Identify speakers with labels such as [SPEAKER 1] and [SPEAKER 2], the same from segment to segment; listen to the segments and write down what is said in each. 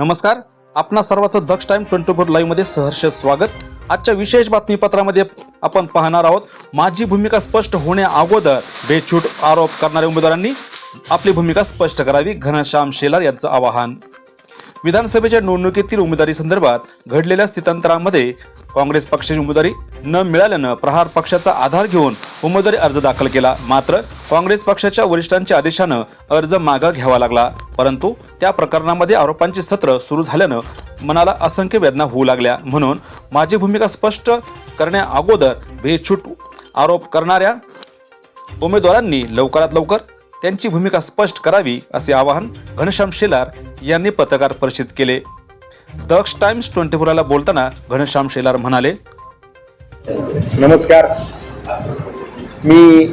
[SPEAKER 1] नमस्कार, आपणा सर्वांचं दक्ष टाइम 24 लाईव्ह मध्ये सहर्ष स्वागत। आजच्या विशेष बातमीपत्रामध्ये आपण पाहणार आहोत, माझी भूमिका स्पष्ट होण्या अगोदर बेछूट आरोप करणाऱ्या उमेदवारांनी आपली भूमिका स्पष्ट करावी, घनश्याम शेलार यांचं आवाहन। विधानसभेच्या निवडणुकीतील उमेदवारी संदर्भात घडलेल्या स्थित्यंतरामध्ये काँग्रेस पक्षाची उमेदवारी न मिळाल्यानं प्रहार पक्षाचा आधार घेऊन उमेदवारी अर्ज दाखल केला। मात्र काँग्रेस पक्षाच्या वरिष्ठांच्या आदेशानं अर्ज मागे घ्यावा लागला, परंतु त्या प्रकरणामध्ये आरोपांची सत्र सुरू झाल्यानं मनाला असंख्य वेदना होऊ लागल्या। म्हणून माझी भूमिका स्पष्ट करण्या अगोदर बेछूट आरोप करणाऱ्या उमेदवारांनी लवकरात लवकर त्यांची भूमिका स्पष्ट करावी, असे आवाहन घनश्याम शेलार यांनी पत्रकार परिषदेत केले। दक्ष टाइम्स 24 ला बोलताना घनश्याम शेलार म्हणाले,
[SPEAKER 2] नमस्कार, मी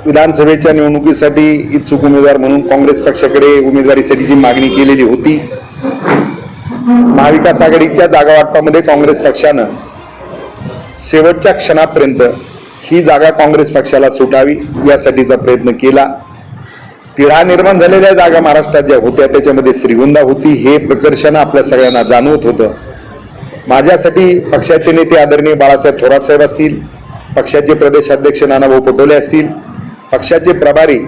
[SPEAKER 2] विधानसभेच्या निवडणुकीसाठी इच्छुक उमेदवार म्हणून काँग्रेस पक्षाकडे उमेदवारीसाठीची मागणी केलेली होती। महाविकास आघाडीच्या जागा वाटपामध्ये काँग्रेस पक्षानं शेवटच्या क्षणापर्यंत ही जागा काँग्रेस पक्षाला सुटावी यासाठीचा प्रयत्न केला। तिढा निर्माण झालेल्या जागा महाराष्ट्रात ज्या होत्या त्याच्यामध्ये श्रीगोंदा होती, हे प्रकर्षानं आपल्या सगळ्यांना जाणवत होतं। माझ्यासाठी पक्षाचे नेते आदरणीय बाळासाहेब थोरात साहेब असतील, पक्षाचे प्रदेशाध्यक्ष नानाभाऊ पटोले असतील, पक्षाचे प्रभारी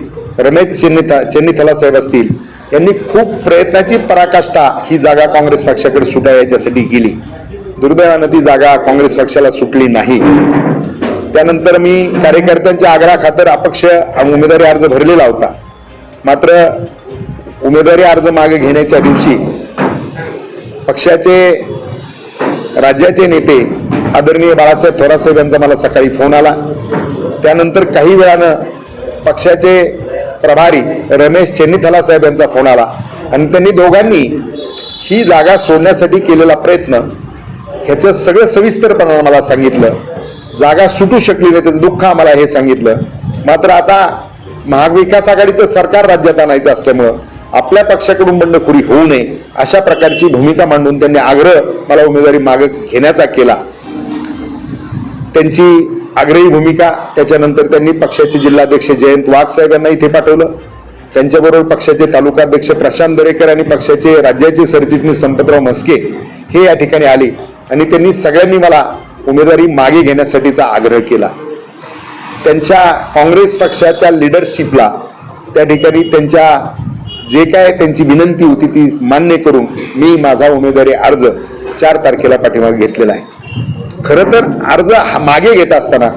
[SPEAKER 2] रमेश चेन्नीथला साहेब असतील, यांनी खूप प्रयत्नाची पराकाष्ठा ही जागा काँग्रेस पक्षाकडे सुटावी याच्यासाठी केली। दुर्दैवानं ती जागा काँग्रेस पक्षाला सुटली नाही। त्यानंतर मी कार्यकर्त्यांच्या आग्रहाखातर अपक्ष उमेदवारी अर्ज भरलेला होता। मात्र उमेदवारी अर्ज मागे घेण्याच्या दिवशी पक्षाचे राज्याचे नेते आदरणीय बाळासाहेब थोरात साहेब यांचा मला सकाळी फोन आला। त्यानंतर काही वेळानं पक्षाचे प्रभारी रमेश चेन्नीथला साहेब यांचा फोन आला आणि त्यांनी दोघांनी ही जागा सोडण्यासाठी केलेला प्रयत्न ह्याचं सगळं सविस्तरपणे मला सांगितलं। जागा सुटू शकली नाही त्याचं दुःख आम्हाला हे सांगितलं। मात्र आता महाविकास आघाडीचं सरकार राज्यात आणायचं असल्यामुळं आपल्या पक्षाकडून बंडखोरी होऊ नये अशा प्रकारची भूमिका मांडून त्यांनी आग्रह मला उमेदवारी मागे घेण्याचा केला। त्यांची आग्रही भूमिका त्याच्यानंतर त्यांनी पक्षाचे जिल्हाध्यक्ष जयंत वाघ साहेब यांना इथे पाठवलं। त्यांच्याबरोबर पक्षाचे तालुकाध्यक्ष प्रशांत दरेकर आणि पक्षाचे राज्याचे सरचिटणीस संपतराव म्हस्के हे या ठिकाणी आले आणि त्यांनी सगळ्यांनी मला उमेदवारी मागे घेण्यासाठीचा आग्रह केला। त्यांच्या काँग्रेस पक्षाच्या लिडरशिपला त्या ठिकाणी त्यांच्या जे काय त्यांची विनंती होती ती मान्य करून मी माझा उमेदवारी अर्ज 4 तारखेला पाठीमागे घेतलेला आहे। खरं तर अर्ज मागे घेत असताना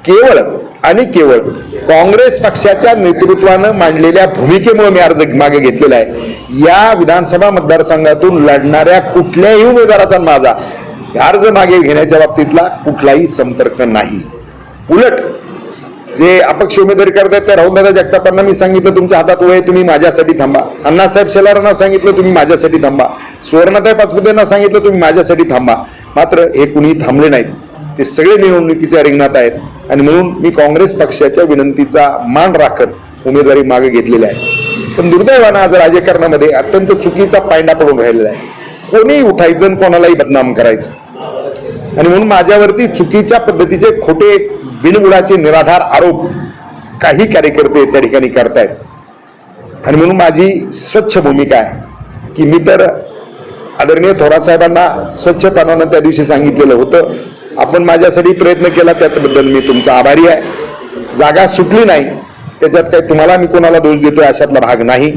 [SPEAKER 2] केवळ आणि केवळ काँग्रेस पक्षाच्या नेतृत्वानं मांडलेल्या भूमिकेमुळे मी अर्ज मागे घेतलेला आहे। या विधानसभा मतदारसंघातून लढणाऱ्या कुठल्याही उमेदवाराचा माझा अर्ज मागे घेण्याच्या बाबतीतला कुठलाही संपर्क नाही। उलट जे अपक्ष उमेदवारी करतात त्या राहुलदादा जगतापांना मी सांगितलं तुमच्या हातात वय, तुम्ही माझ्यासाठी थांबा। अण्णासाहेब शेलारांना सांगितलं तुम्ही माझ्यासाठी थांबा। सुवर्णाताई पाचपुतेंना सांगितलं तुम्ही माझ्यासाठी थांबा। मात्र हे कुणी थांबले नाहीत, ते सगळे निवडणुकीच्या रिंगणात आहेत आणि म्हणून मी काँग्रेस पक्षाच्या विनंतीचा मान राखत उमेदवारी मागे घेतलेली आहे। पण दुर्दैवानं आज राजकारणामध्ये अत्यंत चुकीचा पायंडा पडून राहिलेला आहे। कोणीही उठायचं आणि कोणालाही बदनाम करायचं आणि म्हणून माझ्यावरती चुकीच्या पद्धतीचे खोटे बिनबुडाचे निराधार आरोप काही कार्यकर्ते त्या ठिकाणी करतायत आणि म्हणून माझी स्वच्छ भूमिका आहे की मी तर आदरणीय थोरात साहेबांना स्वच्छपणानं त्या दिवशी सांगितलेलं होतं, आपण माझ्यासाठी प्रयत्न केला त्याबद्दल मी तुमचा आभारी आहे। जागा सुटली नाही त्याच्यात काही तुम्हाला मी कोणाला दोष देतोय अशातला भाग नाही।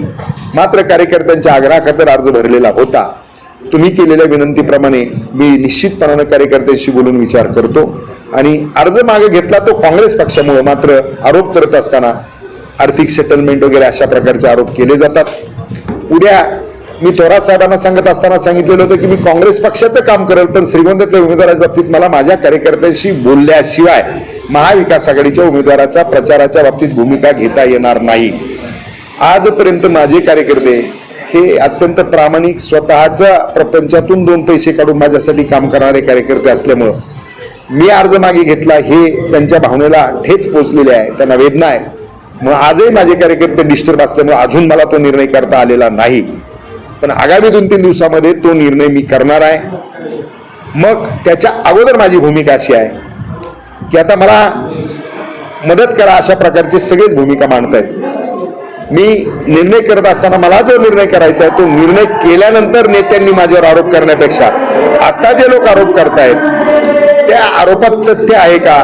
[SPEAKER 2] मात्र कार्यकर्त्यांच्या आग्रहाखातर अर्ज भरलेला होता। तुम्ही केलेल्या विनंतीप्रमाणे मी निश्चितपणाने कार्यकर्त्यांशी बोलून विचार करतो आणि अर्ज मागे घेतला तो काँग्रेस पक्षामुळे। मात्र आरोप करत असताना आर्थिक सेटलमेंट वगैरे अशा प्रकारचे आरोप केले जातात। उद्या मी थोरात साहेबांना सांगत असताना सांगितलेलं होतं की मी काँग्रेस पक्षाचं काम करेल, पण श्रीगोंद्यातल्या उमेदवाराच्या बाबतीत मला माझ्या कार्यकर्त्यांशी बोलल्याशिवाय महाविकास आघाडीच्या उमेदवाराच्या प्रचाराच्या बाबतीत भूमिका घेता येणार नाही। आजपर्यंत माझे कार्यकर्ते हे अत्यंत प्रामाणिक, स्वतःच्या प्रपंचातून 2 पैसे काढून माझ्यासाठी काम करणारे कार्यकर्ते असल्यामुळं मी अर्ज मागे घेतला हे त्यांच्या भावनेला ठेच पोचलेले आहे, त्यांना वेदना आहे। मग आजही माझे कार्यकर्ते डिस्टर्ब असल्यामुळे अजून मला तो निर्णय करता आलेला नाही, पण आगामी 2-3 दिवसामध्ये तो निर्णय मी करणार आहे। मग त्याच्या अगोदर माझी भूमिका अशी आहे की आता मला मदत करा अशा प्रकारची सगळीच भूमिका मांडतायत। मी निर्णय करत असताना मला जो निर्णय करायचा आहे तो निर्णय केल्यानंतर नेत्यांनी माझ्यावर आरोप करण्यापेक्षा आता जे लोक आरोप करतायत त्या आरोपात तथ्य आहे का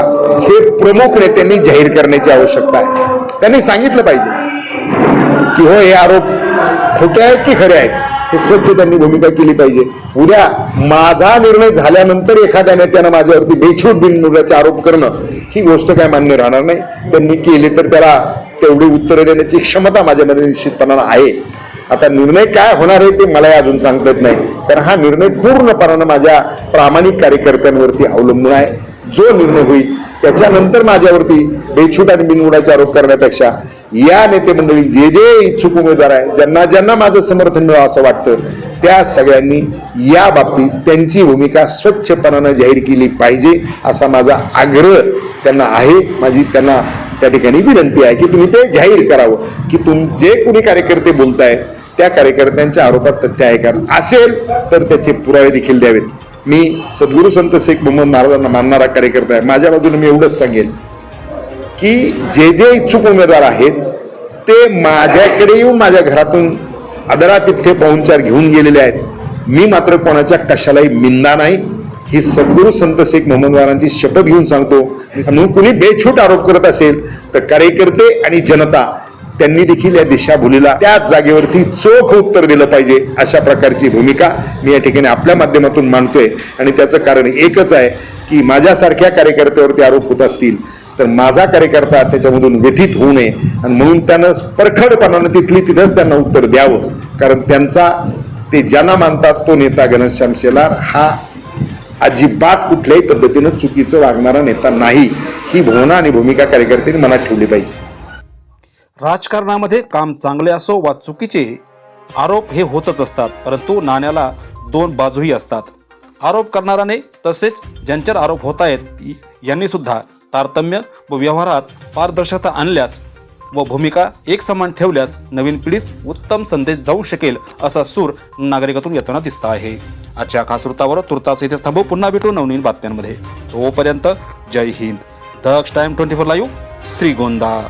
[SPEAKER 2] हे प्रमुख नेत्यांनी जाहीर करण्याची आवश्यकता आहे. त्यांनी सांगितलं पाहिजे की हो हे आरोप खोटे आहेत की खरे आहेत, हे स्वच्छ त्यांनी भूमिका केली पाहिजे. उद्या माझा निर्णय झाल्यानंतर एखाद्या नेत्यानं माझ्यावरती बेछूट बिनबुडाचे आरोप करणं ही गोष्ट काय मान्य राहणार नाही. त्यांनी केली तर त्याला तेवढी उत्तरं देण्याची क्षमता माझ्यामध्ये निश्चितपणानं आहे. आता निर्णय काय होणार आहे ते मला अजून सांगता येत नाही, कारण हा निर्णय पूर्णपणानं माझ्या प्रामाणिक कार्यकर्त्यांवरती अवलंबून आहे. जो निर्णय होईल त्याच्यानंतर माझ्यावरती बेछूट आणि बिनबुडाचे आरोप करण्यापेक्षा या नेते मंडळी जे जे इच्छुक उमेदवार आहे ज्यांना ज्यांना माझं समर्थन मिळावं असं वाटतं त्या सगळ्यांनी या बाबतीत त्यांची भूमिका स्वच्छपणानं जाहीर केली पाहिजे असा माझा आग्रह त्यांना आहे. माझी त्यांना त्या ठिकाणी विनंती आहे की तुम्ही ते जाहीर करावं की जे कोणी कार्यकर्ते बोलताय त्या कार्यकर्त्यांच्या आरोपात तथ्य आहे का, असेल तर त्याचे पुरावे देखील द्यावेत. मी सद्गुरू संत शेख मोहम्मद महाराजांना मानणारा कार्यकर्ता आहे. माझ्या बाजूने मी एवढंच सांगेन की जे जे इच्छुक उमेदवार आहेत ते माझ्याकडे येऊन माझ्या घरातून आदरातिथ्य पाहुणचार घेऊन गेलेले आहेत. मी मात्र कोणाच्या कशालाही निंदा नाही, ही सद्गुरू संत शेख मोहम्मदवारांची शपथ घेऊन सांगतो. म्हणून कुणी बेछूट आरोप करत असेल तर कार्यकर्ते आणि जनता त्यांनी देखील या दिशाभूलीला त्याच जागेवरती चोख उत्तर दिलं पाहिजे अशा प्रकारची भूमिका मी या ठिकाणी आपल्या माध्यमातून मांडतोय. आणि त्याचं कारण एकच आहे की माझ्यासारख्या कार्यकर्त्यावरती आरोप होत असतील तर माझा कार्यकर्ता त्याच्यामधून व्यथित होऊ नये आणि म्हणून त्यानं परखडपणानं तिथंच त्यांना उत्तर द्यावं. कारण त्यांचा ते ज्यांना मानतात तो नेता घनश्याम शेलार हा अजिबात कुठल्याही पद्धतीनं चुकीचं वागणारा नेता नाही. ही भावना आणि भूमिका कार्यकर्त्यांनी मनात ठेवली पाहिजे.
[SPEAKER 1] राजकारणामध्ये काम चांगले असो वा चुकीचे आरोप हे होतच असतात, परंतु नाण्याला दोन बाजूही असतात. आरोप करणाराने तसेच ज्यांच्यावर आरोप होत आहेत यांनी सुद्धा तारतम्य व व्यवहारात पारदर्शकता आणल्यास व भूमिका एकसमान ठेवल्यास नवीन पिढीस उत्तम संदेश जाऊ शकेल असा सूर नागरिकातून येताना दिसत आहे. आजच्या खास वृत्तावर तुर्तास इथेच थांबू. पुन्हा भेटू नवनवीन बातम्यांमध्ये. तोपर्यंत जय हिंद. दक्ष टाइम 24 लाईव्ह, श्रीगोंदा.